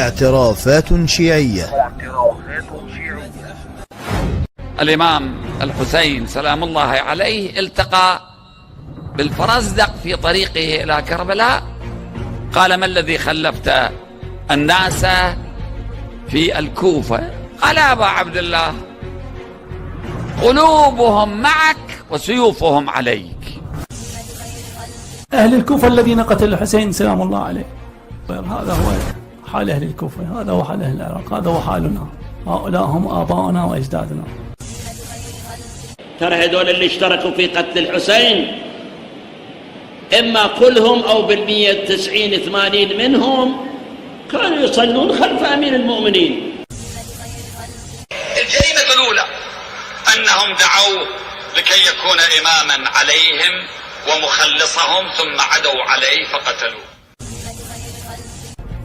اعترافات شيعية. الإمام الحسين سلام الله عليه التقى بالفرزدق في طريقه إلى كربلاء، قال: ما الذي خلفت الناس في الكوفة؟ قال: أبا عبد الله، قلوبهم معك وسيوفهم عليك. أهل الكوفة الذين قتلوا الحسين سلام الله عليه، هذا هو حال أهل الكوفة، هذا هو حال أهل العراق، هذا هو حالنا، هؤلاء هم آباؤنا وأجدادنا. ترى هذول اللي اشتركوا في قتل الحسين إما كلهم أو بال190-80 منهم كانوا يصلون خلف أمير المؤمنين. الجريمة الأولى أنهم دعوا لكي يكون إماما عليهم ومخلصهم، ثم عدوا عليه فقتلوه.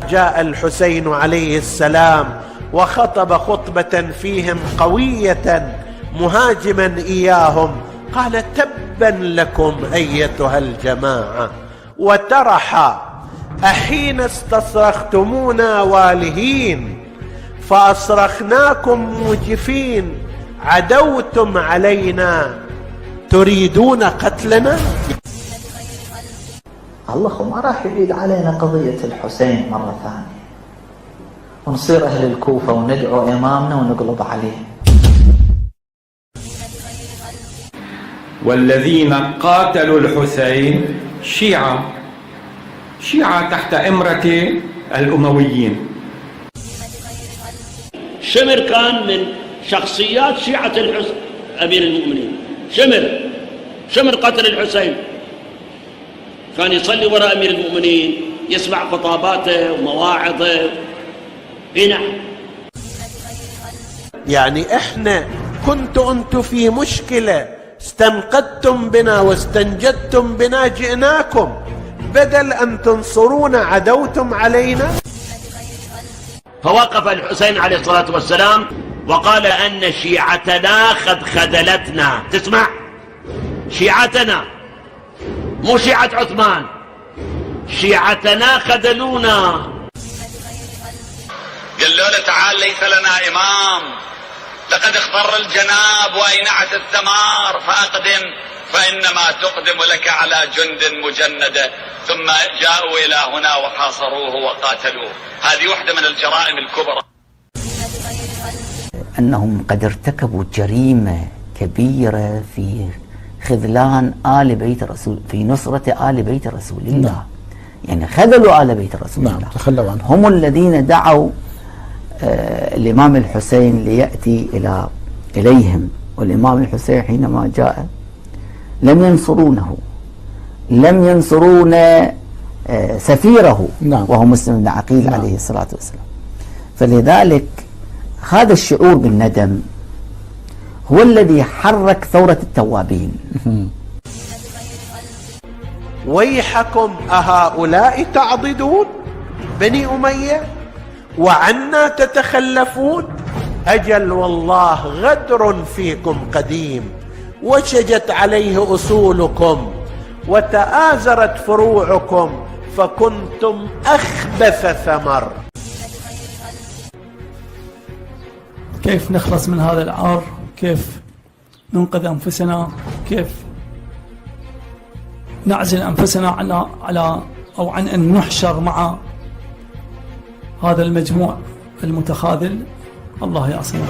جاء الحسين عليه السلام وخطب خطبة فيهم قوية مهاجما إياهم، قال: تبا لكم أيتها الجماعة، وترح أحين استصرختمونا والهين، فأصرخناكم موجفين، عدوتم علينا تريدون قتلنا. الله ما راح يعيد علينا قضية الحسين مرة ثانية، ونصير أهل الكوفة وندعو إمامنا ونقلب عليه. والذين قاتلوا الحسين شيعة تحت إمرة الأمويين. شمر كان من شخصيات شيعة أمير المؤمنين. شمر قتل الحسين، كان يصلي وراء أمير المؤمنين، يسمع خطاباته ومواعظه. نعم، يعني احنا انتم في مشكلة، استنقذتم بنا واستنجدتم بنا، جئناكم، بدل أن تنصرونا عدوتم علينا. فوقف الحسين عليه الصلاة والسلام وقال أن شيعتنا قد خذلتنا. تسمع؟ شيعتنا، مو شيعة عثمان، شيعتنا خذلونا. قالوا له: تعال، ليس لنا إمام، لقد اخضر الجناب وأينعت الثمار، فأقدم، فإنما تقدم لك على جند مجندة. ثم جاءوا إلى هنا وحاصروه وقاتلوه. هذه واحدة من الجرائم الكبرى. أنهم قد ارتكبوا جريمة كبيرة في خذلان آل بيت الرسول، في نصرة آل بيت رسول الله. نعم. يعني خذلوا آل بيت رسول الله. تخلوا عنهم. هم الذين دعوا الإمام الحسين ليأتي إليهم، والإمام الحسين حينما جاء لم ينصرونه، لم ينصرون سفيره. نعم. وهو مسلم بن عقيل. نعم. عليه الصلاة والسلام. فلذلك هذا الشعور بالندم هو الذي حرك ثورة التوابين. ويحكم أهؤلاء تعضدون بني أمية وعنا تتخلفون؟ أجل والله غدر فيكم قديم، وشجت عليه أصولكم وتآزرت فروعكم، فكنتم أخبث ثمر. كيف نخلص من هذا العار؟ كيف ننقذ أنفسنا؟ كيف نعزل أنفسنا عن أن نحشر مع هذا المجموع المتخاذل؟ الله يعصمنا.